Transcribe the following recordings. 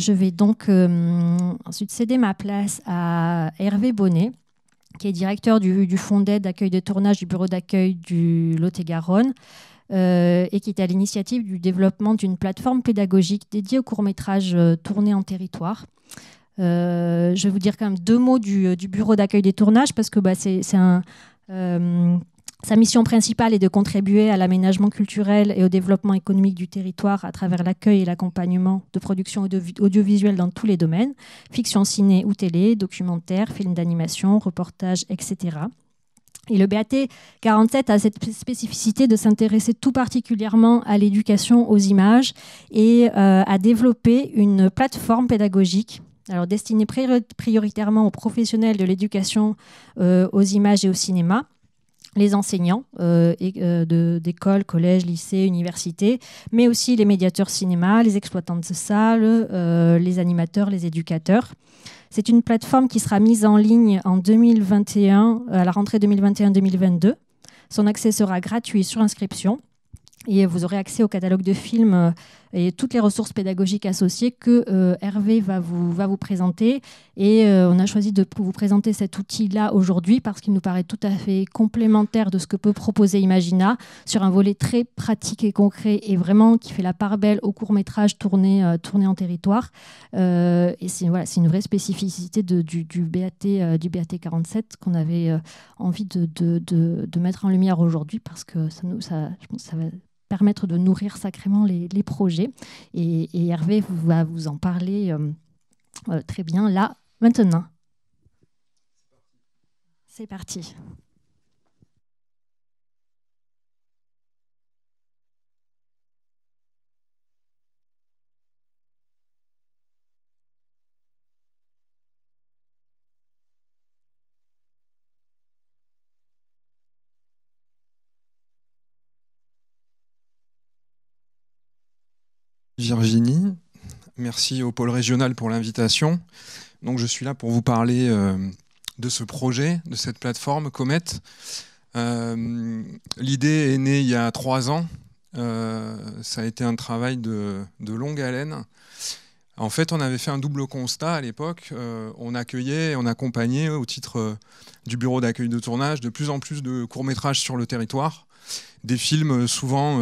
Je vais donc ensuite céder ma place à Hervé Bonnet, qui est directeur du fonds d'aide d'accueil de tournage du bureau d'accueil du Lot-et-Garonne, et qui est à l'initiative du développement d'une plateforme pédagogique dédiée aux courts-métrages tournés en territoire. Je vais vous dire quand même 2 mots du bureau d'accueil des tournages, parce que sa mission principale est de contribuer à l'aménagement culturel et au développement économique du territoire à travers l'accueil et l'accompagnement de productions audiovisuelles dans tous les domaines, fiction, ciné ou télé, documentaire, films d'animation, reportages, etc. Et le BAT 47 a cette spécificité de s'intéresser tout particulièrement à l'éducation aux images et à développer une plateforme pédagogique destinée prioritairement aux professionnels de l'éducation aux images et au cinéma, les enseignants d'écoles, collèges, lycées, universités, mais aussi les médiateurs cinéma, les exploitants de salles, les animateurs, les éducateurs. C'est une plateforme qui sera mise en ligne en 2021, à la rentrée 2021-2022. Son accès sera gratuit sur inscription et vous aurez accès au catalogue de films et toutes les ressources pédagogiques associées que Hervé va vous présenter. Et on a choisi de vous présenter cet outil-là aujourd'hui parce qu'il nous paraît tout à fait complémentaire de ce que peut proposer Imagina sur un volet très pratique et concret et vraiment qui fait la part belle au court-métrage tourné en territoire. Et c'est une vraie spécificité du BAT 47 qu'on avait envie de mettre en lumière aujourd'hui parce que je pense que ça va permettre de nourrir sacrément les projets. Et Hervé va vous en parler très bien là, maintenant. C'est parti. Virginie, merci au pôle régional pour l'invitation. Donc je suis là pour vous parler de ce projet, de cette plateforme Comet. L'idée est née il y a 3 ans. Ça a été un travail de longue haleine. En fait, on avait fait un double constat à l'époque. On accueillait et on accompagnait au titre du bureau d'accueil de tournage de plus en plus de courts-métrages sur le territoire. Des films souvent...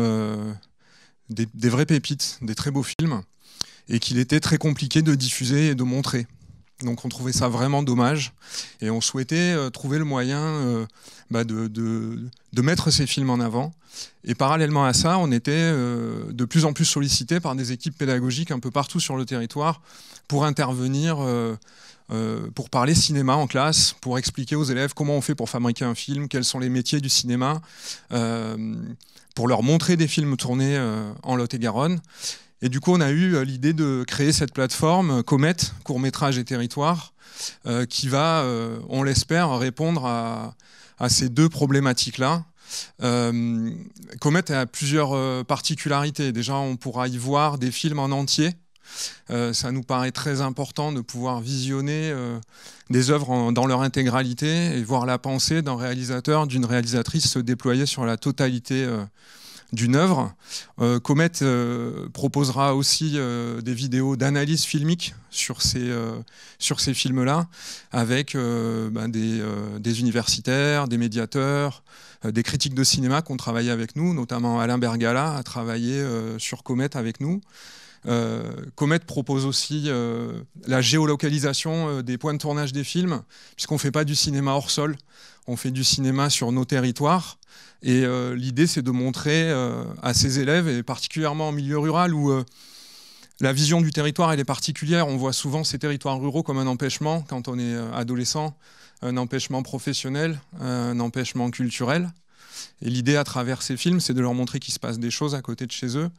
Des vraies pépites, des très beaux films, et qu'il était très compliqué de diffuser et de montrer. Donc on trouvait ça vraiment dommage, et on souhaitait trouver le moyen de mettre ces films en avant. Et parallèlement à ça, on était de plus en plus sollicité par des équipes pédagogiques un peu partout sur le territoire pour intervenir, pour parler cinéma en classe, pour expliquer aux élèves comment on fait pour fabriquer un film, quels sont les métiers du cinéma, pour leur montrer des films tournés en Lot-et-Garonne. Et du coup, on a eu l'idée de créer cette plateforme Comet, court-métrage et territoire, qui va, on l'espère, répondre à ces 2 problématiques-là. Comet a plusieurs particularités. Déjà, on pourra y voir des films en entier. Ça nous paraît très important de pouvoir visionner des œuvres dans leur intégralité et voir la pensée d'un réalisateur, d'une réalisatrice se déployer sur la totalité d'une œuvre. Comet proposera aussi des vidéos d'analyse filmique sur ces films-là, avec des universitaires, des médiateurs, des critiques de cinéma qui ont travaillé avec nous, notamment Alain Bergala a travaillé sur Comet avec nous. Comet propose aussi la géolocalisation des points de tournage des films, puisqu'on ne fait pas du cinéma hors sol, on fait du cinéma sur nos territoires. Et l'idée, c'est de montrer à ces élèves, et particulièrement en milieu rural, où la vision du territoire elle est particulière. On voit souvent ces territoires ruraux comme un empêchement quand on est adolescent, un empêchement professionnel, un empêchement culturel. Et l'idée, à travers ces films, c'est de leur montrer qu'il se passe des choses à côté de chez eux,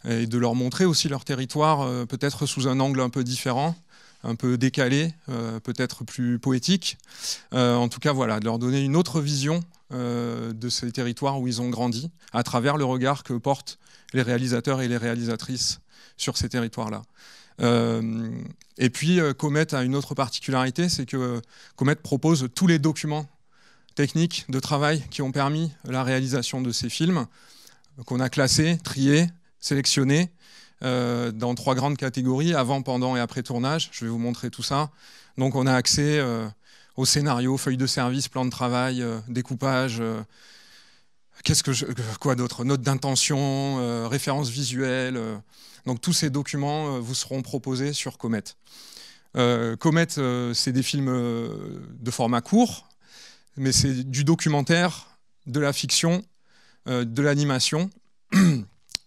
et de leur montrer aussi leur territoire peut-être sous un angle un peu différent, un peu décalé, peut-être plus poétique. En tout cas, voilà, de leur donner une autre vision de ces territoires où ils ont grandi, à travers le regard que portent les réalisateurs et les réalisatrices sur ces territoires-là. Et puis, Comet a une autre particularité, c'est que Comet propose tous les documents techniques de travail qui ont permis la réalisation de ces films, qu'on a classés, triés, sélectionnés, dans 3 grandes catégories, avant, pendant et après tournage. Je vais vous montrer tout ça. Donc on a accès au scénario, feuille de service, plan de travail, découpage, quoi d'autre, notes d'intention, références visuelles. Donc tous ces documents vous seront proposés sur Comet. Comet, c'est des films de format court, mais c'est du documentaire, de la fiction, de l'animation.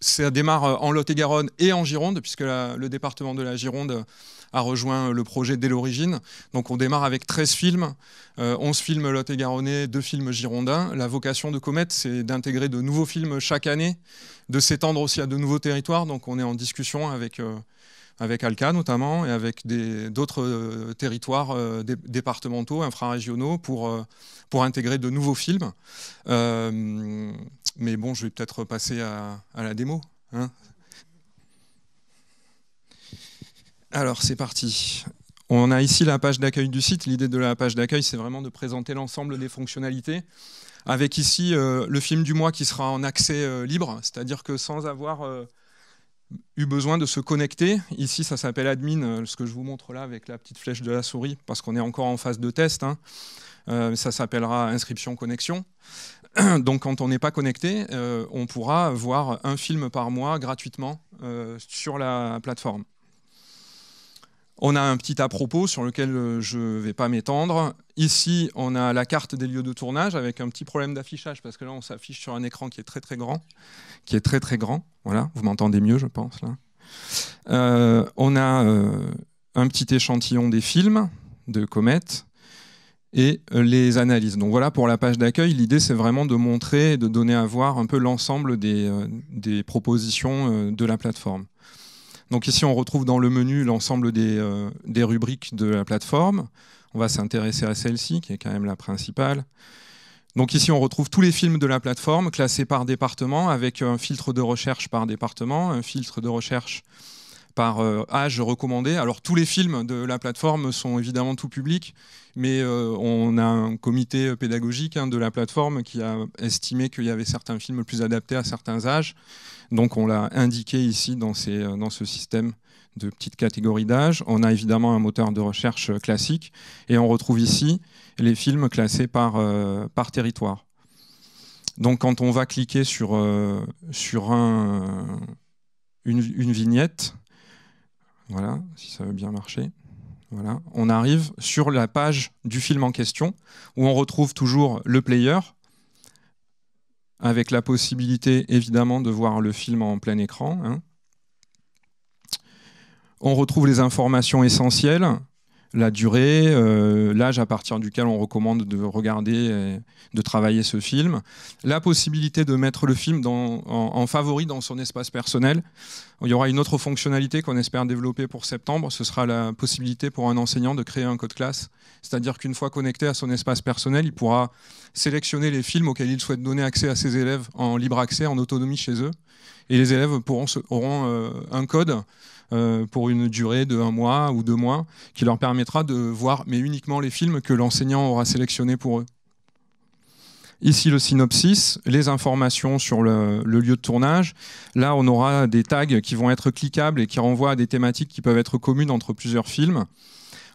Ça démarre en Lot-et-Garonne et en Gironde, puisque le département de la Gironde a rejoint le projet dès l'origine. Donc on démarre avec 13 films, 11 films lot-et-garonnais, 2 films girondins. La vocation de Comet, c'est d'intégrer de nouveaux films chaque année, de s'étendre aussi à de nouveaux territoires. Donc on est en discussion avec Alca notamment, et avec d'autres territoires départementaux, infrarégionaux, pour intégrer de nouveaux films. Mais bon, je vais peut-être passer à la démo. Hein. Alors, c'est parti. On a ici la page d'accueil du site. L'idée de la page d'accueil, c'est vraiment de présenter l'ensemble des fonctionnalités. Avec ici le film du mois qui sera en accès libre, c'est-à-dire que sans avoir eu besoin de se connecter. Ici, ça s'appelle admin, ce que je vous montre là avec la petite flèche de la souris, parce qu'on est encore en phase de test. Hein. Ça s'appellera inscription connexion. Donc quand on n'est pas connecté, on pourra voir un film par mois gratuitement sur la plateforme. On a un petit à propos sur lequel je ne vais pas m'étendre. Ici, on a la carte des lieux de tournage avec un petit problème d'affichage parce que là, on s'affiche sur un écran qui est très très grand. Voilà, vous m'entendez mieux, je pense. Là. On a un petit échantillon des films de Comet et les analyses. Donc voilà, pour la page d'accueil, l'idée, c'est vraiment de montrer et de donner à voir un peu l'ensemble des propositions de la plateforme. Donc ici, on retrouve dans le menu l'ensemble des rubriques de la plateforme. On va s'intéresser à celle-ci, qui est quand même la principale. Donc ici, on retrouve tous les films de la plateforme, classés par département, avec un filtre de recherche par département, un filtre de recherche par âge recommandé. Alors tous les films de la plateforme sont évidemment tout public, mais on a un comité pédagogique de la plateforme qui a estimé qu'il y avait certains films plus adaptés à certains âges. Donc on l'a indiqué ici dans ce système de petites catégories d'âge. On a évidemment un moteur de recherche classique et on retrouve ici les films classés par territoire. Donc quand on va cliquer sur une vignette, voilà, si ça veut bien marcher. Voilà. On arrive sur la page du film en question où on retrouve toujours le player avec la possibilité évidemment de voir le film en plein écran. Hein. On retrouve les informations essentielles, la durée, l'âge à partir duquel on recommande de regarder et de travailler ce film, la possibilité de mettre le film en favori dans son espace personnel. Il y aura une autre fonctionnalité qu'on espère développer pour septembre, ce sera la possibilité pour un enseignant de créer un code classe, c'est-à-dire qu'une fois connecté à son espace personnel, il pourra sélectionner les films auxquels il souhaite donner accès à ses élèves en libre accès, en autonomie chez eux, et les élèves auront un code pour une durée de 1 mois ou 2 mois, qui leur permettra de voir, mais uniquement les films que l'enseignant aura sélectionnés pour eux. Ici, le synopsis, les informations sur le lieu de tournage. Là, on aura des tags qui vont être cliquables et qui renvoient à des thématiques qui peuvent être communes entre plusieurs films.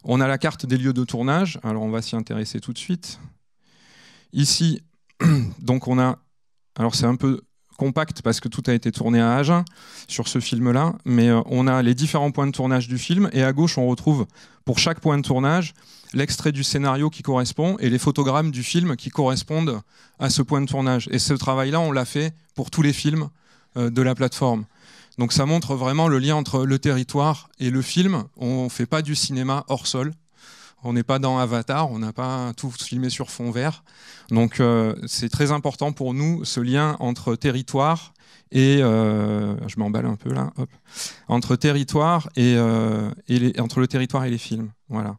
On a la carte des lieux de tournage. Alors, on va s'y intéresser tout de suite. Ici, donc on a... Alors, c'est un peu compact parce que tout a été tourné à Agen sur ce film-là, mais on a les différents points de tournage du film et à gauche, on retrouve pour chaque point de tournage l'extrait du scénario qui correspond et les photogrammes du film qui correspondent à ce point de tournage. Et ce travail-là, on l'a fait pour tous les films de la plateforme. Donc ça montre vraiment le lien entre le territoire et le film. On ne fait pas du cinéma hors sol. On n'est pas dans Avatar, on n'a pas tout filmé sur fond vert. Donc c'est très important pour nous, ce lien entre territoire et... je m'emballe un peu là. Hop, entre territoire entre le territoire et les films. Voilà.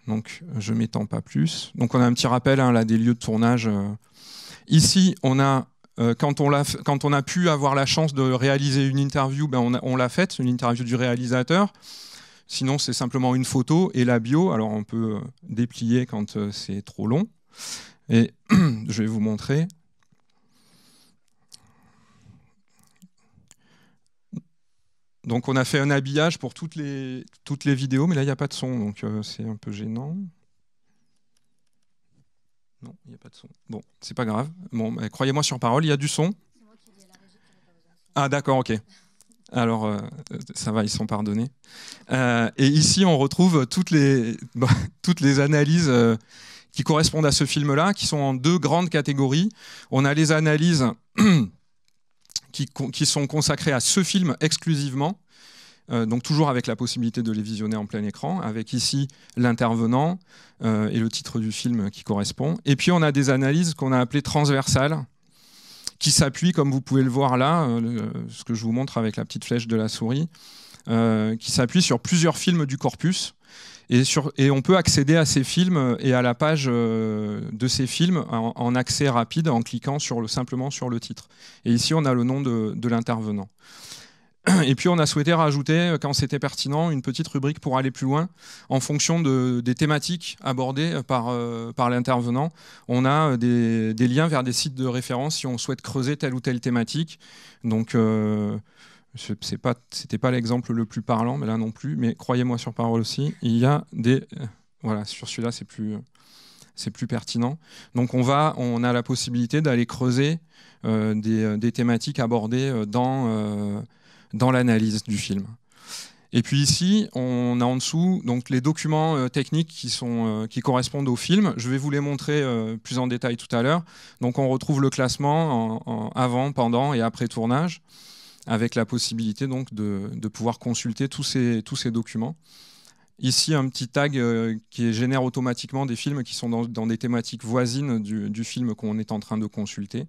Donc je ne m'étends pas plus. Donc on a un petit rappel là, des lieux de tournage. Ici, on a... Quand on a pu avoir la chance de réaliser une interview, on l'a faite, une interview du réalisateur. Sinon, c'est simplement une photo et la bio. Alors, on peut déplier quand c'est trop long. Et je vais vous montrer. Donc on a fait un habillage pour toutes les vidéos, mais là il n'y a pas de son, donc c'est un peu gênant. Non, il n'y a pas de son. Bon, c'est pas grave. Bon, croyez-moi sur parole, il y a du son. Ah d'accord, ok. Alors, ça va, ils sont pardonnés. Et ici, on retrouve toutes les analyses qui correspondent à ce film-là, qui sont en deux grandes catégories. On a les analyses qui sont consacrées à ce film exclusivement, donc toujours avec la possibilité de les visionner en plein écran, avec ici l'intervenant et le titre du film qui correspond. Et puis, on a des analyses qu'on a appelées transversales, qui s'appuie, comme vous pouvez le voir là, ce que je vous montre avec la petite flèche de la souris, qui s'appuie sur plusieurs films du corpus. Et on peut accéder à ces films et à la page de ces films en accès rapide en cliquant simplement sur le titre. Et ici, on a le nom de l'intervenant. Et puis on a souhaité rajouter, quand c'était pertinent, une petite rubrique pour aller plus loin en fonction des thématiques abordées par l'intervenant. On a des liens vers des sites de référence si on souhaite creuser telle ou telle thématique. Donc c'était pas l'exemple le plus parlant, mais là non plus. Mais croyez-moi sur parole aussi, il y a des... voilà, sur celui-là c'est plus pertinent. Donc on a la possibilité d'aller creuser des thématiques abordées dans l'analyse du film. Et puis ici, on a en dessous donc, les documents techniques qui correspondent au film. Je vais vous les montrer plus en détail tout à l'heure. Donc on retrouve le classement en avant, pendant et après tournage, avec la possibilité donc, de pouvoir consulter tous ces documents. Ici, un petit tag qui génère automatiquement des films qui sont dans des thématiques voisines du film qu'on est en train de consulter.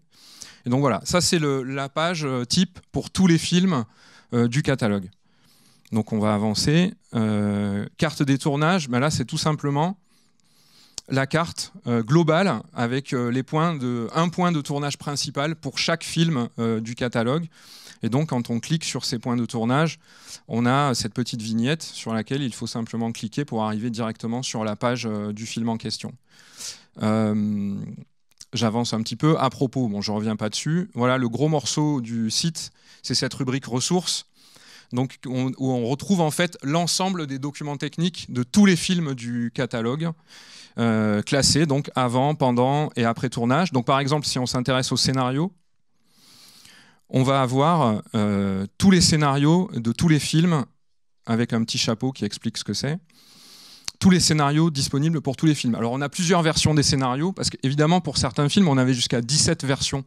Et donc voilà, ça c'est la page type pour tous les films du catalogue. Donc on va avancer. Carte des tournages, ben là c'est tout simplement la carte globale avec un point de tournage principal pour chaque film du catalogue. Et donc quand on clique sur ces points de tournage, on a cette petite vignette sur laquelle il faut simplement cliquer pour arriver directement sur la page du film en question. J'avance un petit peu. À propos, bon, je ne reviens pas dessus. Voilà, le gros morceau du site, c'est cette rubrique ressources, donc, où on retrouve en fait l'ensemble des documents techniques de tous les films du catalogue, classés donc avant, pendant et après tournage. Donc, par exemple, si on s'intéresse au scénario, on va avoir tous les scénarios de tous les films avec un petit chapeau qui explique ce que c'est. Tous les scénarios disponibles pour tous les films. Alors on a plusieurs versions des scénarios, parce qu'évidemment pour certains films on avait jusqu'à 17 versions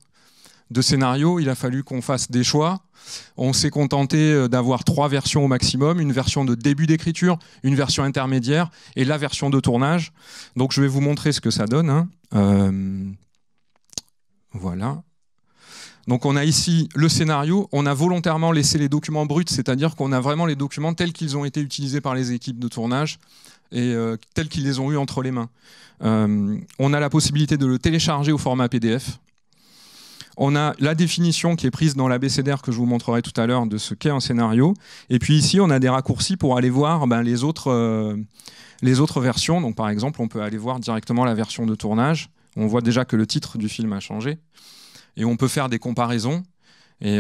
de scénarios, il a fallu qu'on fasse des choix. On s'est contenté d'avoir 3 versions au maximum, une version de début d'écriture, une version intermédiaire et la version de tournage. Donc je vais vous montrer ce que ça donne. Hein. Voilà. Donc on a ici le scénario, on a volontairement laissé les documents bruts, c'est-à-dire qu'on a vraiment les documents tels qu'ils ont été utilisés par les équipes de tournage et tels qu'ils les ont eus entre les mains. On a la possibilité de le télécharger au format PDF. On a la définition qui est prise dans l'abécédaire que je vous montrerai tout à l'heure de ce qu'est un scénario. Et puis ici, on a des raccourcis pour aller voir les autres versions. Donc par exemple, on peut aller voir directement la version de tournage. On voit déjà que le titre du film a changé. Et on peut faire des comparaisons et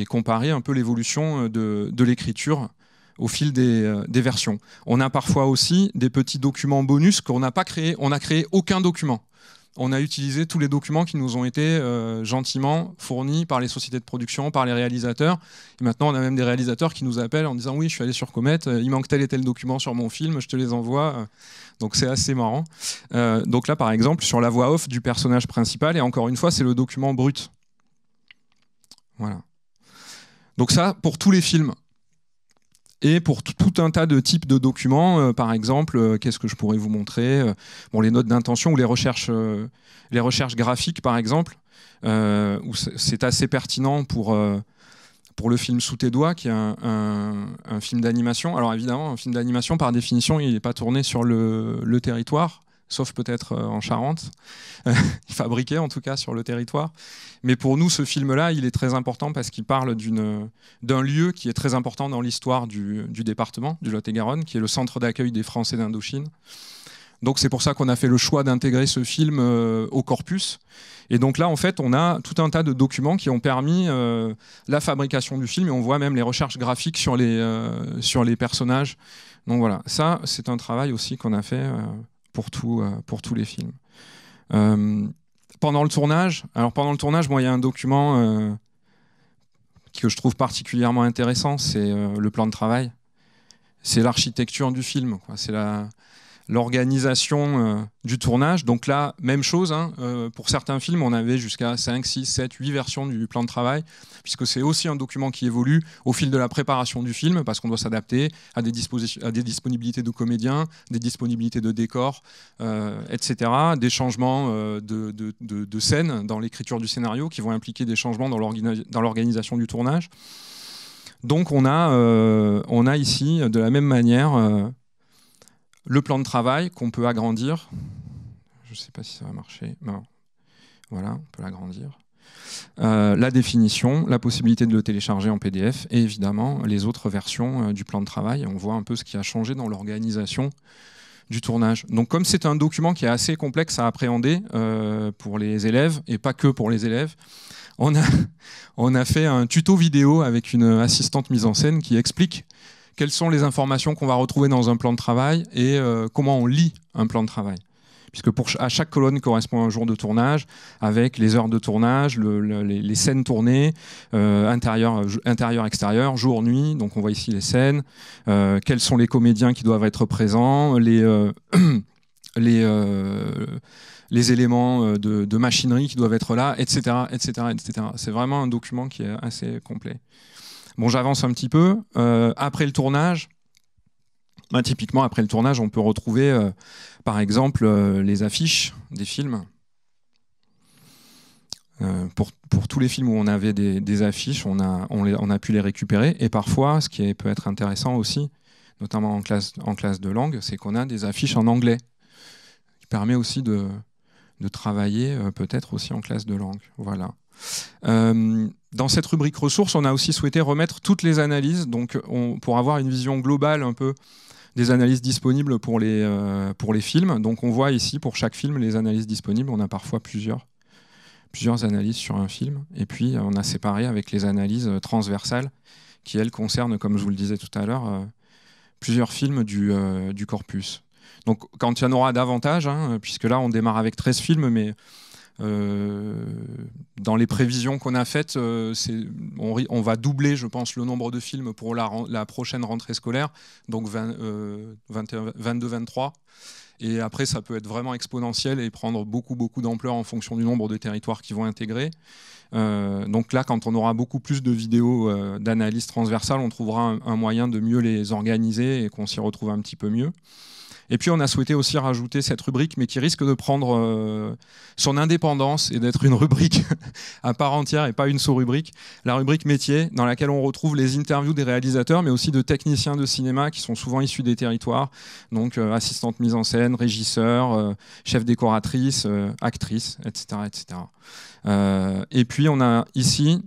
comparer un peu l'évolution de l'écriture au fil des versions. On a parfois aussi des petits documents bonus qu'on n'a pas créés. On n'a créé aucun document. On a utilisé tous les documents qui nous ont été gentiment fournis par les sociétés de production, par les réalisateurs. Et maintenant, on a même des réalisateurs qui nous appellent en disant « Oui, je suis allé sur Comet, il manque tel et tel document sur mon film, je te les envoie. » Donc c'est assez marrant. Donc là, par exemple, sur la voix off du personnage principal, et encore une fois, c'est le document brut. Voilà. Donc ça, pour tous les films. Et pour tout un tas de types de documents, par exemple, qu'est-ce que je pourrais vous montrer bon, les notes d'intention ou les recherches graphiques, par exemple, où c'est assez pertinent pour le film Sous tes doigts, qui est un film d'animation. Alors évidemment, un film d'animation, par définition, il n'est pas tourné sur le territoire, sauf peut-être en Charente, fabriqué en tout cas sur le territoire. Mais pour nous, ce film-là, il est très important parce qu'il parle d'un lieu qui est très important dans l'histoire du département, du Lot-et-Garonne, qui est le centre d'accueil des Français d'Indochine. Donc c'est pour ça qu'on a fait le choix d'intégrer ce film au corpus. Et donc là, en fait, on a tout un tas de documents qui ont permis la fabrication du film, et on voit même les recherches graphiques sur les personnages. Donc voilà, ça, c'est un travail aussi qu'on a fait pour tous les films. Pendant le tournage, moi, il y a un document que je trouve particulièrement intéressant, c'est le plan de travail. C'est l'architecture du film, quoi. C'est l'organisation du tournage. Donc là, même chose, hein, pour certains films, on avait jusqu'à 5, 6, 7, 8 versions du plan de travail, puisque c'est aussi un document qui évolue au fil de la préparation du film, parce qu'on doit s'adapter à des disponibilités de comédiens, des disponibilités de décors, etc., des changements de scènes dans l'écriture du scénario qui vont impliquer des changements dans l'organisation du tournage. Donc on a ici, de la même manière, le plan de travail qu'on peut agrandir. Je ne sais pas si ça va marcher. Non. Voilà, on peut l'agrandir. La définition, la possibilité de le télécharger en PDF et évidemment les autres versions du plan de travail. On voit un peu ce qui a changé dans l'organisation du tournage. Donc comme c'est un document qui est assez complexe à appréhender pour les élèves et pas que pour les élèves, on a fait un tuto vidéo avec une assistante mise en scène qui explique quelles sont les informations qu'on va retrouver dans un plan de travail et comment on lit un plan de travail. Puisque à chaque colonne correspond un jour de tournage, avec les heures de tournage, les scènes tournées, intérieur, extérieur, jour, nuit. Donc on voit ici les scènes, quels sont les comédiens qui doivent être présents, les éléments de machinerie qui doivent être là, etc., etc., etc. C'est vraiment un document qui est assez complet. Bon, j'avance un petit peu. Après le tournage, typiquement après le tournage, on peut retrouver par exemple les affiches des films. Pour tous les films où on avait des affiches, on a pu les récupérer. Et parfois, ce qui peut être intéressant aussi, notamment en classe de langue, c'est qu'on a des affiches en anglais, qui permet aussi de travailler peut-être aussi en classe de langue. Voilà. Dans cette rubrique ressources, on a aussi souhaité remettre toutes les analyses, donc pour avoir une vision globale un peu des analyses disponibles pour les films. Donc on voit ici pour chaque film les analyses disponibles. On a parfois plusieurs analyses sur un film. Et puis on a séparé avec les analyses transversales qui, elles, concernent, comme je vous le disais tout à l'heure, plusieurs films du corpus. Donc quand il y en aura davantage, hein, puisque là on démarre avec 13 films, mais dans les prévisions qu'on a faites, on va doubler, je pense, le nombre de films pour la prochaine rentrée scolaire, donc 22-23. Et après, ça peut être vraiment exponentiel et prendre beaucoup d'ampleur en fonction du nombre de territoires qui vont intégrer. Donc là, quand on aura beaucoup plus de vidéos d'analyse transversale, on trouvera un moyen de mieux les organiser et qu'on s'y retrouve un petit peu mieux. Et puis on a souhaité aussi rajouter cette rubrique, mais qui risque de prendre son indépendance et d'être une rubrique à part entière et pas une sous-rubrique, la rubrique métier, dans laquelle on retrouve les interviews des réalisateurs, mais aussi de techniciens de cinéma qui sont souvent issus des territoires, donc assistantes mise en scène, régisseurs, chefs décoratrices, actrices, etc., etc. Et puis on a ici,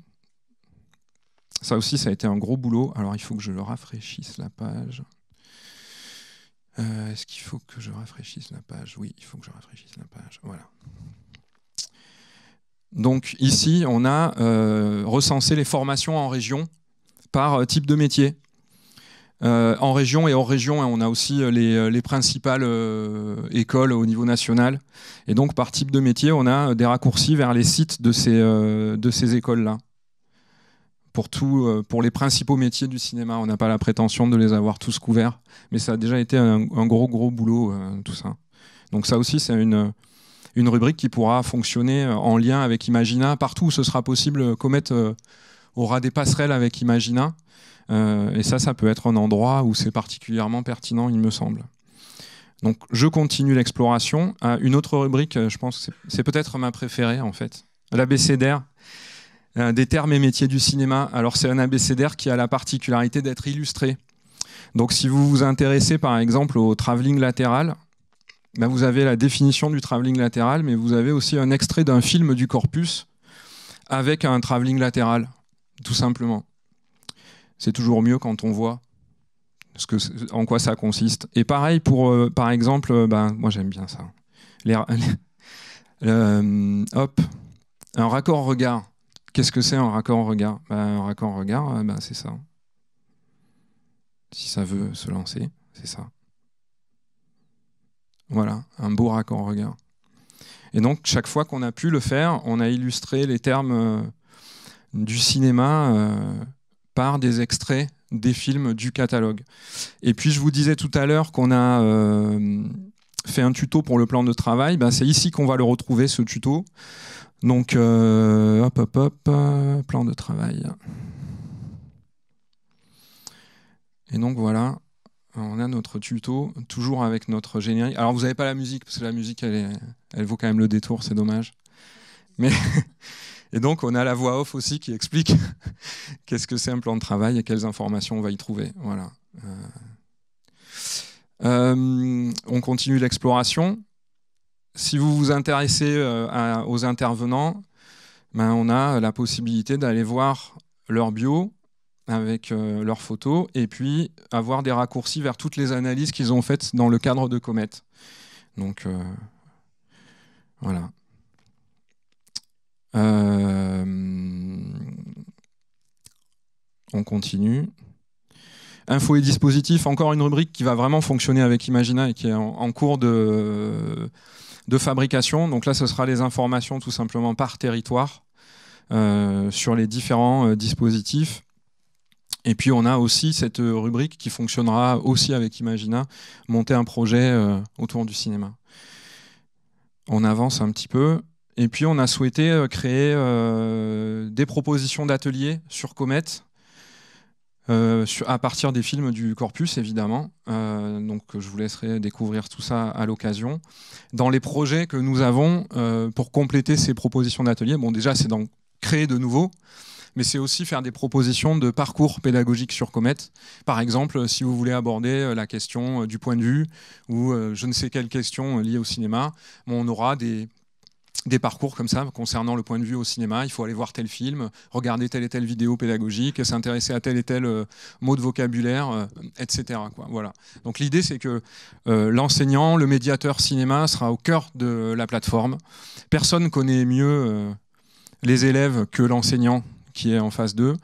ça aussi ça a été un gros boulot, alors il faut que je le rafraîchisse la page. Est-ce qu'il faut que je rafraîchisse la page? Oui, il faut que je rafraîchisse la page. Voilà. Donc ici, on a recensé les formations en région par type de métier. En région et hors région, on a aussi les principales écoles au niveau national. Et donc par type de métier, on a des raccourcis vers les sites de ces écoles-là. Pour les principaux métiers du cinéma. On n'a pas la prétention de les avoir tous couverts, mais ça a déjà été un gros boulot, tout ça. Donc ça aussi, c'est une rubrique qui pourra fonctionner en lien avec Imagina. Partout où ce sera possible, Comet aura des passerelles avec Imagina. Et ça peut être un endroit où c'est particulièrement pertinent, il me semble. Donc je continue l'exploration. Une autre rubrique, je pense que c'est peut-être ma préférée, en fait. L'abécédaire des termes et métiers du cinéma. Alors c'est un abécédaire qui a la particularité d'être illustré. Donc si vous vous intéressez par exemple au travelling latéral, ben vous avez la définition du travelling latéral, mais vous avez aussi un extrait d'un film du corpus avec un travelling latéral, tout simplement. C'est toujours mieux quand on voit en quoi ça consiste. Et pareil pour, par exemple, moi j'aime bien ça. Hop, un raccord regard. Qu'est-ce que c'est un raccord regard? Un raccord regard, c'est ça. Si ça veut se lancer, c'est ça. Voilà, un beau raccord regard. Et donc, chaque fois qu'on a pu le faire, on a illustré les termes du cinéma par des extraits des films du catalogue. Et puis, je vous disais tout à l'heure qu'on a fait un tuto pour le plan de travail. C'est ici qu'on va le retrouver, ce tuto. Donc, plan de travail. Et donc, voilà. On a notre tuto, toujours avec notre générique. Alors, vous n'avez pas la musique, parce que la musique, elle vaut quand même le détour, c'est dommage. Mais et donc, on a la voix off aussi qui explique qu'est-ce que c'est un plan de travail et quelles informations on va y trouver. Voilà. On continue l'exploration. Si vous vous intéressez aux intervenants, on a la possibilité d'aller voir leur bio, avec leurs photos, et puis avoir des raccourcis vers toutes les analyses qu'ils ont faites dans le cadre de Comet. Donc, voilà. On continue. Infos et dispositifs, encore une rubrique qui va vraiment fonctionner avec Imagina et qui est en cours de fabrication. Donc là, ce sera les informations tout simplement par territoire sur les différents dispositifs. Et puis on a aussi cette rubrique qui fonctionnera aussi avec Imagina, monter un projet autour du cinéma. On avance un petit peu. Et puis on a souhaité créer des propositions d'ateliers sur Comet, à partir des films du corpus évidemment. Donc je vous laisserai découvrir tout ça à l'occasion. Dans les projets que nous avons pour compléter ces propositions d'ateliers, déjà c'est d'en créer de nouveaux, mais c'est aussi faire des propositions de parcours pédagogiques sur Comet. Par exemple, si vous voulez aborder la question du point de vue ou je ne sais quelle question liée au cinéma, on aura des parcours comme ça concernant le point de vue au cinéma. Il faut aller voir tel film, regarder telle et telle vidéo pédagogique, s'intéresser à tel et tel mot de vocabulaire, etc. Voilà. Donc l'idée, c'est que l'enseignant, le médiateur cinéma sera au cœur de la plateforme. Personne ne connaît mieux les élèves que l'enseignant qui est en face d'eux.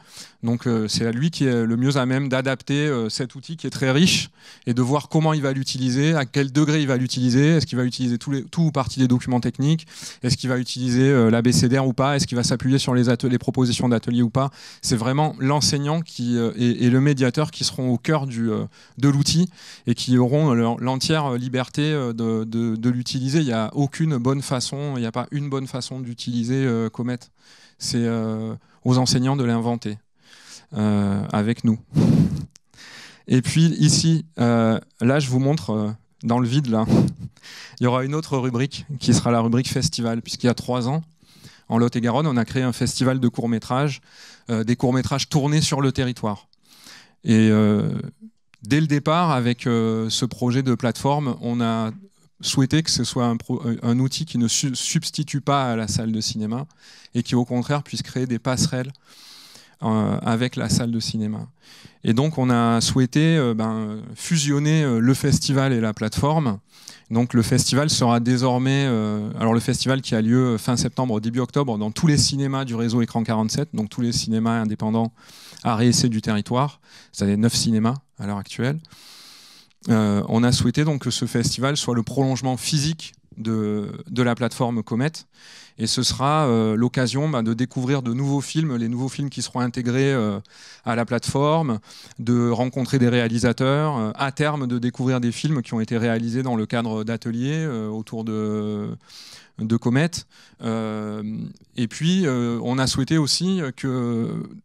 Donc c'est à lui qui est le mieux à même d'adapter cet outil qui est très riche et de voir comment il va l'utiliser, à quel degré il va l'utiliser, est-ce qu'il va utiliser tout ou partie des documents techniques, est-ce qu'il va utiliser l'abécédaire ou pas, est-ce qu'il va s'appuyer sur les propositions d'atelier ou pas. C'est vraiment l'enseignant et le médiateur qui seront au cœur de l'outil et qui auront l'entière liberté de l'utiliser. Il n'y a aucune bonne façon, il n'y a pas une bonne façon d'utiliser Comet. C'est aux enseignants de l'inventer avec nous. Et puis ici, là je vous montre dans le vide, là, il y aura une autre rubrique qui sera la rubrique festival, puisqu'il y a 3 ans, en Lot-et-Garonne, on a créé un festival de courts-métrages, des courts-métrages tournés sur le territoire. Et dès le départ, avec ce projet de plateforme, on a souhaiter que ce soit un outil qui ne substitue pas à la salle de cinéma et qui au contraire puisse créer des passerelles avec la salle de cinéma. Et donc on a souhaité fusionner le festival et la plateforme. Donc le festival sera désormais, alors le festival qui a lieu fin septembre, début octobre, dans tous les cinémas du réseau Écran 47, donc tous les cinémas indépendants à réessai du territoire. C'est 9 cinémas à l'heure actuelle. On a souhaité donc que ce festival soit le prolongement physique de la plateforme Comet, et ce sera l'occasion de découvrir de nouveaux films, les nouveaux films qui seront intégrés à la plateforme, de rencontrer des réalisateurs, à terme de découvrir des films qui ont été réalisés dans le cadre d'ateliers autour de Comet. Et puis on a souhaité aussi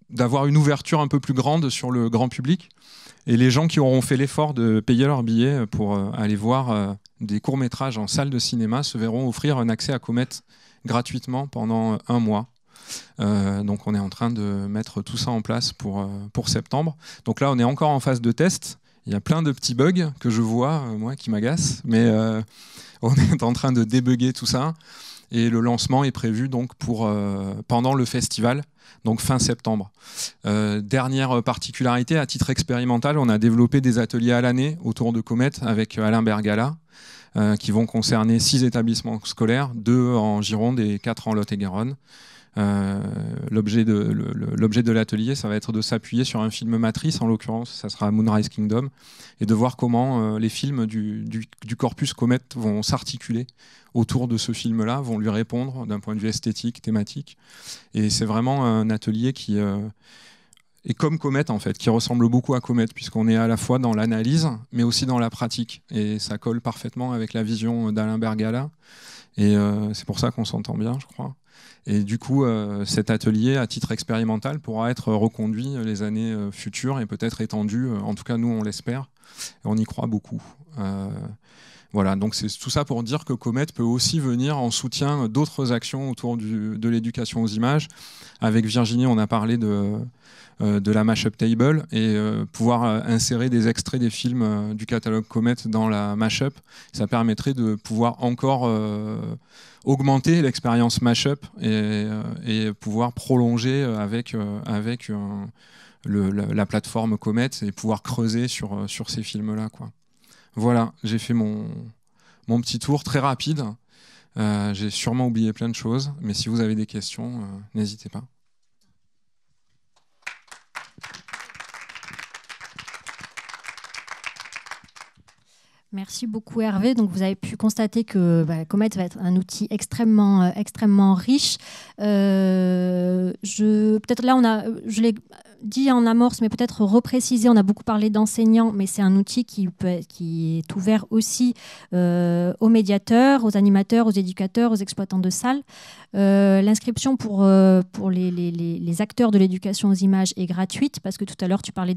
d'avoir une ouverture un peu plus grande sur le grand public. Et les gens qui auront fait l'effort de payer leur billet pour aller voir des courts-métrages en salle de cinéma se verront offrir un accès à Comet gratuitement pendant 1 mois. Donc on est en train de mettre tout ça en place pour septembre. Donc là, on est encore en phase de test. Il y a plein de petits bugs que je vois, moi, qui m'agacent. Mais on est en train de débugger tout ça. Et le lancement est prévu donc pendant le festival, donc fin septembre. Dernière particularité, à titre expérimental, on a développé des ateliers à l'année autour de Comet avec Alain Bergala, qui vont concerner 6 établissements scolaires, 2 en Gironde et 4 en Lot-et-Garonne. L'objet de l'atelier, ça va être de s'appuyer sur un film matrice, en l'occurrence, ça sera Moonrise Kingdom, et de voir comment les films du corpus Comet vont s'articuler autour de ce film-là, vont lui répondre d'un point de vue esthétique, thématique. Et c'est vraiment un atelier qui est comme Comet, en fait, qui ressemble beaucoup à Comet, puisqu'on est à la fois dans l'analyse, mais aussi dans la pratique. Et ça colle parfaitement avec la vision d'Alain Bergala. Et c'est pour ça qu'on s'entend bien, je crois. Et du coup, cet atelier, à titre expérimental, pourra être reconduit les années futures et peut-être étendu. En tout cas, nous, on l'espère. Et on y croit beaucoup. Voilà, donc c'est tout ça pour dire que Comet peut aussi venir en soutien d'autres actions autour de l'éducation aux images. Avec Virginie, on a parlé de la Mashup Table et pouvoir insérer des extraits des films du catalogue Comet dans la Mashup, ça permettrait de pouvoir encore augmenter l'expérience Mashup et pouvoir prolonger avec la plateforme Comet et pouvoir creuser sur ces films-là, quoi. Voilà, j'ai fait mon petit tour très rapide. J'ai sûrement oublié plein de choses, mais si vous avez des questions, n'hésitez pas. Merci beaucoup Hervé. Donc vous avez pu constater que Comet va être un outil extrêmement riche. Peut-être là, je l'ai dit en amorce, mais peut-être repréciser. On a beaucoup parlé d'enseignants, mais c'est un outil qui est ouvert aussi aux médiateurs, aux animateurs, aux éducateurs, aux exploitants de salles. L'inscription pour les acteurs de l'éducation aux images est gratuite, parce que tout à l'heure tu parlais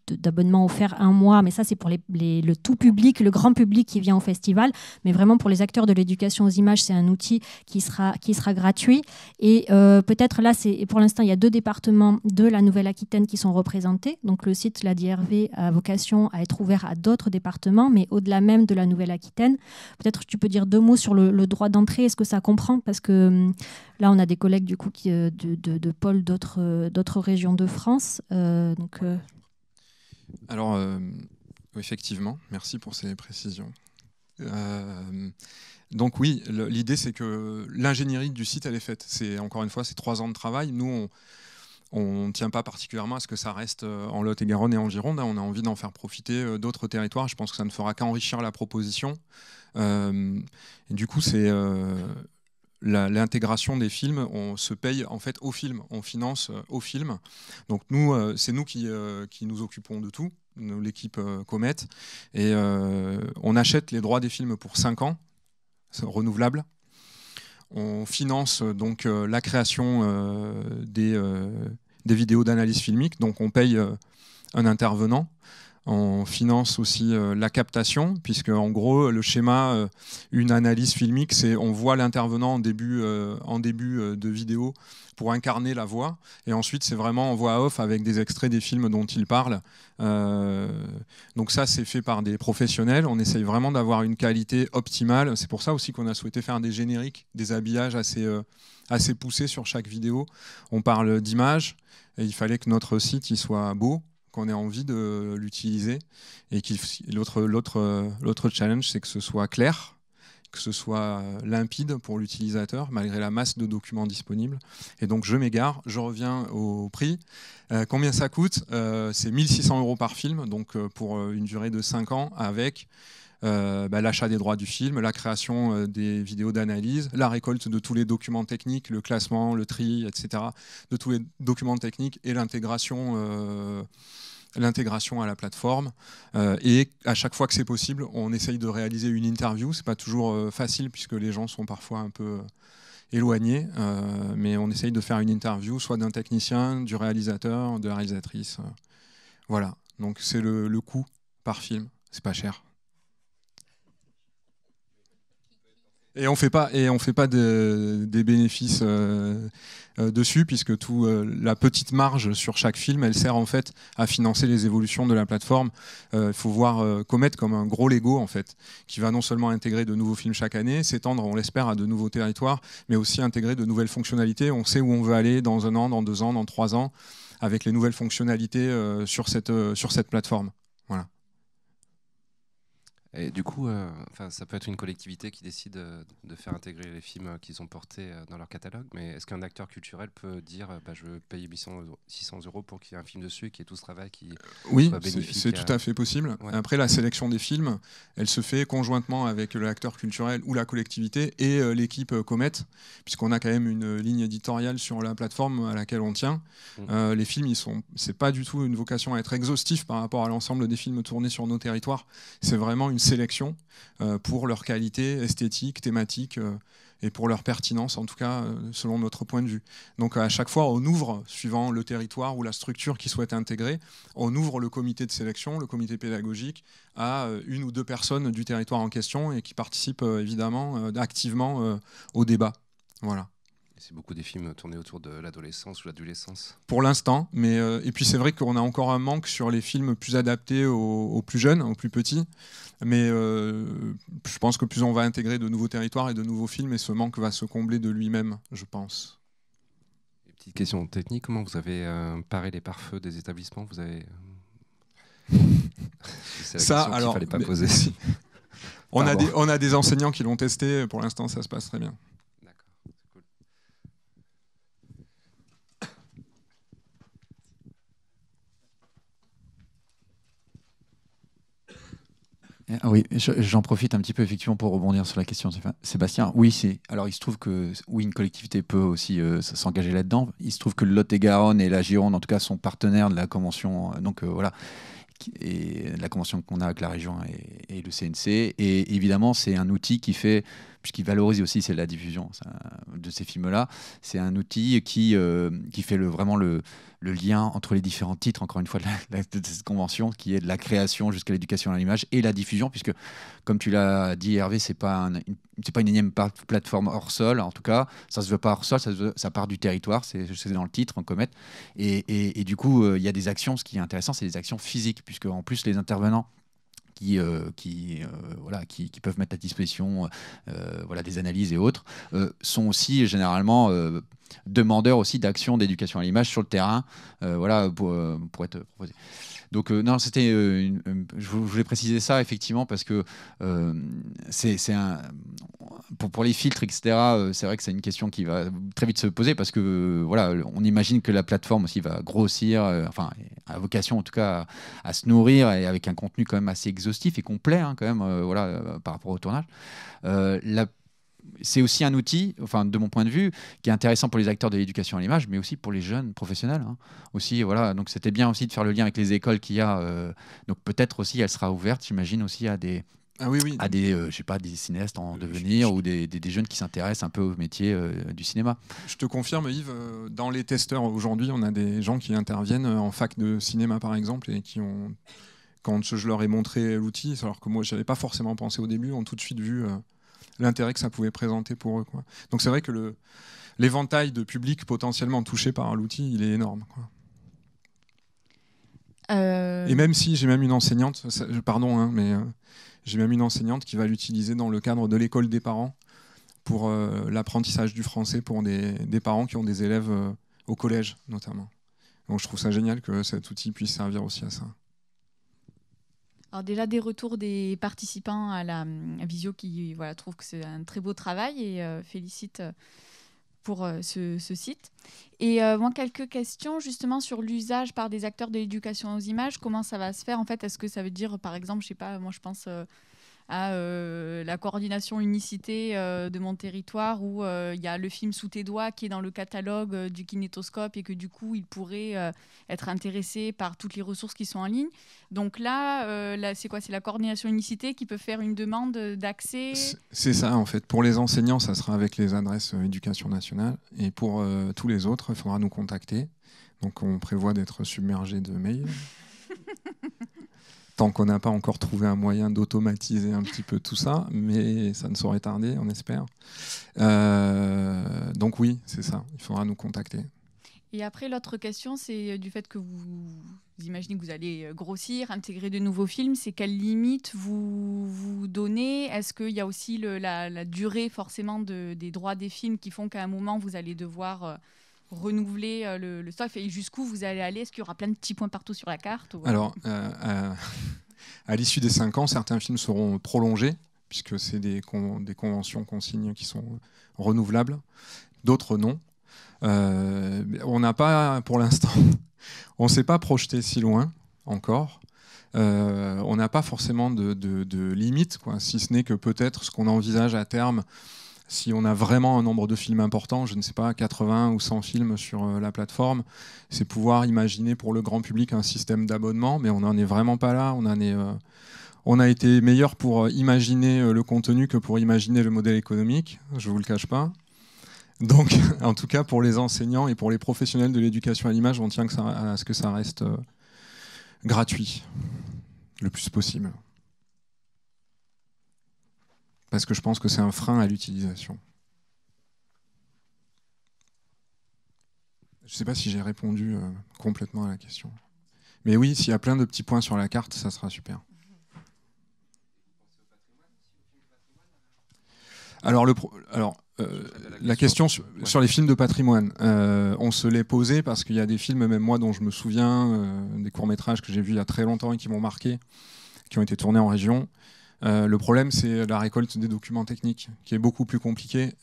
d'abonnement offert 1 mois, mais ça c'est pour le tout public, le grand public qui vient au festival, mais vraiment pour les acteurs de l'éducation aux images, c'est un outil qui sera gratuit. Et peut-être là, pour l'instant, il y a 2 départements de la Nouvelle-Aquitaine qui sont représentés, donc le site, l'a dit Hervé, a vocation à être ouvert à d'autres départements, mais au-delà même de la Nouvelle-Aquitaine. Peut-être tu peux dire 2 mots sur le droit d'entrée, est-ce que ça comprend, parce que là on a des collègues du coup de pôles d'autres régions de France, Alors, effectivement, merci pour ces précisions. Donc oui, l'idée c'est que l'ingénierie du site, elle est faite. Encore une fois, c'est 3 ans de travail. Nous, on ne tient pas particulièrement à ce que ça reste en Lot-et-Garonne et en Gironde. On a envie d'en faire profiter d'autres territoires. Je pense que ça ne fera qu'enrichir la proposition. Et du coup, c'est... l'intégration des films, on se paye en fait au film, on finance au film. Donc nous, c'est nous qui nous occupons de tout, l'équipe Comet, et on achète les droits des films pour 5 ans, c'est renouvelable. On finance donc la création des vidéos d'analyse filmique, donc on paye un intervenant. On finance aussi la captation, puisque en gros, le schéma, une analyse filmique, c'est on voit l'intervenant en début de vidéo pour incarner la voix, et ensuite c'est vraiment en voix off avec des extraits des films dont il parle. Donc ça, c'est fait par des professionnels. On essaye vraiment d'avoir une qualité optimale. C'est pour ça aussi qu'on a souhaité faire des génériques, des habillages assez poussés sur chaque vidéo. On parle d'images, et il fallait que notre site il soit beau, qu'on ait envie de l'utiliser, et l'autre challenge, c'est que ce soit clair, que ce soit limpide pour l'utilisateur malgré la masse de documents disponibles. Et donc je m'égare, je reviens au prix. Combien ça coûte? C'est 1 600 € par film, donc pour une durée de 5 ans, avec l'achat des droits du film, la création des vidéos d'analyse, la récolte de tous les documents techniques, le classement, le tri, etc., de tous les documents techniques et l'intégration à la plateforme. Et à chaque fois que c'est possible, on essaye de réaliser une interview. C'est pas toujours facile puisque les gens sont parfois un peu éloignés, mais on essaye de faire une interview, soit d'un technicien, du réalisateur, de la réalisatrice. Voilà, donc c'est le coût par film, c'est pas cher. Et on fait pas des bénéfices dessus, puisque la petite marge sur chaque film, elle sert en fait à financer les évolutions de la plateforme. Il faut voir Comet comme un gros Lego en fait, qui va non seulement intégrer de nouveaux films chaque année, s'étendre, on l'espère, à de nouveaux territoires, mais aussi intégrer de nouvelles fonctionnalités. On sait où on veut aller dans 1 an, dans 2 ans, dans 3 ans, avec les nouvelles fonctionnalités sur cette plateforme. Voilà. Et du coup, ça peut être une collectivité qui décide de faire intégrer les films qu'ils ont portés dans leur catalogue, mais est-ce qu'un acteur culturel peut dire je veux payer 600 € pour qu'il y ait un film dessus, qu'il y ait tout ce travail qui soit bénéfique? C'est tout à fait possible. Ouais. Après, la sélection des films, elle se fait conjointement avec l'acteur culturel ou la collectivité et l'équipe Comet, puisqu'on a quand même une ligne éditoriale sur la plateforme à laquelle on tient. Les films, c'est pas du tout une vocation à être exhaustif par rapport à l'ensemble des films tournés sur nos territoires. C'est vraiment une sélection pour leur qualité esthétique, thématique et pour leur pertinence, en tout cas selon notre point de vue. Donc à chaque fois, on ouvre, suivant le territoire ou la structure qui souhaite intégrer, on ouvre le comité de sélection, le comité pédagogique, à 1 ou 2 personnes du territoire en question et qui participent évidemment activement au débat. Voilà. C'est beaucoup des films tournés autour de l'adolescence ou l'adolescence. Pour l'instant, mais et puis c'est vrai qu'on a encore un manque sur les films plus adaptés aux plus jeunes, aux plus petits. Mais je pense que plus on va intégrer de nouveaux territoires et de nouveaux films, et ce manque va se combler de lui-même, je pense. Et petite question technique, comment vous avez paré les pare-feux des établissements? Vous avez c'est la question qu'il fallait pas poser. On a des enseignants qui l'ont testé. Pour l'instant, ça se passe très bien. Oui, j'en profite un petit peu effectivement pour rebondir sur la question de Sébastien. Oui, alors il se trouve que une collectivité peut aussi s'engager là-dedans. Il se trouve que le Lot-et-Garonne et la Gironde, en tout cas, sont partenaires de la convention. Voilà. Et la convention qu'on a avec la région et le CNC. Et évidemment, c'est un outil puisqu'il valorise aussi, c'est la diffusion de ces films-là. C'est un outil qui fait vraiment le lien entre les différents titres, encore une fois, de cette convention, qui est de la création jusqu'à l'éducation à l'image et la diffusion, puisque, comme tu l'as dit, Hervé, c'est pas une énième plateforme hors sol. En tout cas, ça se veut pas hors sol, ça part du territoire, c'est dans le titre, en Comet. Et du coup, il y a des actions, ce qui est intéressant, c'est des actions physiques, puisque en plus, les intervenants qui peuvent mettre à disposition des analyses et autres, sont aussi généralement demandeurs aussi d'actions d'éducation à l'image sur le terrain, pour être proposés. Donc non, je voulais préciser ça effectivement parce que pour les filtres, etc. C'est vrai que c'est une question qui va très vite se poser parce que on imagine que la plateforme aussi va grossir, a vocation en tout cas à se nourrir et avec un contenu quand même assez exhaustif et complet quand même, par rapport au tournage. C'est aussi un outil, de mon point de vue, qui est intéressant pour les acteurs de l'éducation à l'image, mais aussi pour les jeunes professionnels. Aussi, donc c'était bien aussi de faire le lien avec les écoles qu'il y a. Donc peut-être aussi, elle sera ouverte, j'imagine, aussi à des des cinéastes en devenir ou des jeunes qui s'intéressent un peu au métier du cinéma. Je te confirme, Yves, dans les testeurs aujourd'hui, on a des gens qui interviennent en fac de cinéma, par exemple, et qui ont, quand je leur ai montré l'outil, alors que moi, je n'avais pas forcément pensé au début, ont tout de suite vu l'intérêt que ça pouvait présenter pour eux, quoi. Donc c'est vrai que l'éventail de public potentiellement touché par l'outil, il est énorme, quoi. Et même si j'ai même une enseignante, j'ai même une enseignante qui va l'utiliser dans le cadre de l'école des parents pour l'apprentissage du français pour des parents qui ont des élèves au collège notamment. Donc je trouve ça génial que cet outil puisse servir aussi à ça. Alors déjà des retours des participants à la visio qui trouvent que c'est un très beau travail et félicitent pour ce site. Et moi, quelques questions justement sur l'usage par des acteurs de l'éducation aux images. Comment ça va se faire en fait? Est-ce que ça veut dire, par exemple, je sais pas, moi je pense à la coordination unicité de mon territoire où il y a le film Sous tes doigts qui est dans le catalogue du Kinétoscope et que du coup il pourrait être intéressé par toutes les ressources qui sont en ligne. Donc là c'est quoi? C'est la coordination unicité qui peut faire une demande d'accès? C'est ça en fait. Pour les enseignants, ça sera avec les adresses éducation nationale et pour tous les autres, il faudra nous contacter. Donc on prévoit d'être submergé de mails. tant qu'on n'a pas encore trouvé un moyen d'automatiser un petit peu tout ça, mais ça ne saurait tarder, on espère. Donc oui, c'est ça, il faudra nous contacter. Et après, l'autre question, c'est du fait que vous imaginez que vous allez grossir, intégrer de nouveaux films, c'est quelles limites vous donnez? Est-ce qu'il y a aussi la durée forcément des droits des films qui font qu'à un moment, vous allez devoir renouveler le stock? Et jusqu'où vous allez aller? Est-ce qu'il y aura plein de petits points partout sur la carte? Alors, à l'issue des 5 ans, certains films seront prolongés, puisque c'est des conventions consignes qui sont renouvelables. D'autres non. On n'a pas, pour l'instant, on ne s'est pas projeté si loin encore. On n'a pas forcément de limite, quoi, si ce n'est que peut-être ce qu'on envisage à terme, si on a vraiment un nombre de films important, je ne sais pas, 80 ou 100 films sur la plateforme, c'est pouvoir imaginer pour le grand public un système d'abonnement, mais on n'en est vraiment pas là. On a été meilleur pour imaginer le contenu que pour imaginer le modèle économique, je ne vous le cache pas. Donc, en tout cas, pour les enseignants et pour les professionnels de l'éducation à l'image, on tient à ce que ça reste gratuit, le plus possible. Parce que je pense que c'est un frein à l'utilisation. Je ne sais pas si j'ai répondu complètement à la question. Mais oui, s'il y a plein de petits points sur la carte, ça sera super. Alors, la question sur les films de patrimoine, on se l'est posé parce qu'il y a des films, même moi, dont je me souviens, des courts-métrages que j'ai vus il y a très longtemps et qui m'ont marqué, qui ont été tournés en région. Le problème, c'est la récolte des documents techniques, qui est beaucoup plus compliquée.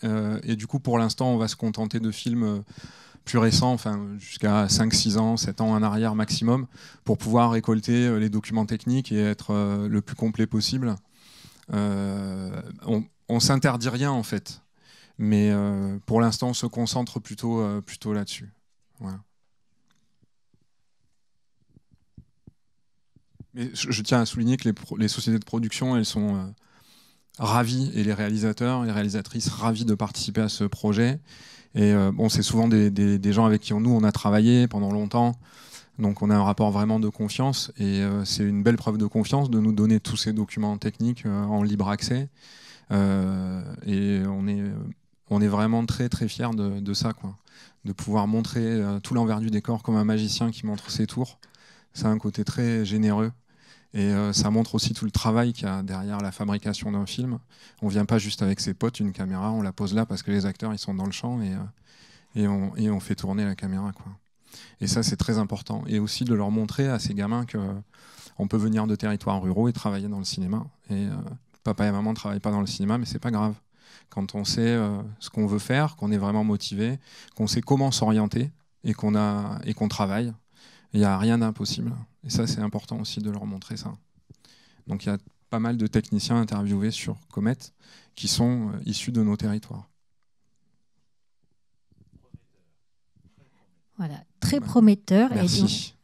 Et du coup, pour l'instant, on va se contenter de films plus récents, enfin, jusqu'à 5, 6 ans, 7 ans en arrière maximum, pour pouvoir récolter les documents techniques et être le plus complet possible. On s'interdit rien, en fait. Mais pour l'instant, on se concentre plutôt là-dessus. Voilà. Mais je tiens à souligner que les sociétés de production, elles sont ravies, et les réalisateurs, les réalisatrices, ravis de participer à ce projet. Et bon, c'est souvent des gens avec qui nous, on a travaillé pendant longtemps. Donc on a un rapport vraiment de confiance. Et c'est une belle preuve de confiance de nous donner tous ces documents techniques en libre accès. Et on est vraiment très très fiers de ça, quoi. De pouvoir montrer tout l'envers du décor comme un magicien qui montre ses tours. Ça a un côté très généreux. Et ça montre aussi tout le travail qu'il y a derrière la fabrication d'un film. On ne vient pas juste avec ses potes, une caméra, on la pose là parce que les acteurs ils sont dans le champ et on fait tourner la caméra, quoi. Et ça, c'est très important. Et aussi de leur montrer à ces gamins qu'on peut venir de territoires ruraux et travailler dans le cinéma. Et papa et maman ne travaillent pas dans le cinéma, mais c'est pas grave. Quand on sait ce qu'on veut faire, qu'on est vraiment motivé, qu'on sait comment s'orienter et qu'on travaille, il n'y a rien d'impossible. Et ça, c'est important aussi de leur montrer ça. Donc il y a pas mal de techniciens interviewés sur Comet qui sont issus de nos territoires. Voilà, très prometteur. Merci.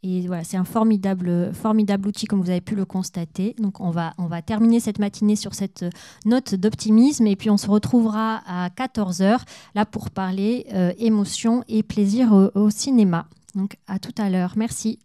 Et voilà, c'est un formidable outil, comme vous avez pu le constater. Donc on va terminer cette matinée sur cette note d'optimisme et puis on se retrouvera à 14h là pour parler émotion et plaisir au cinéma. Donc à tout à l'heure. Merci.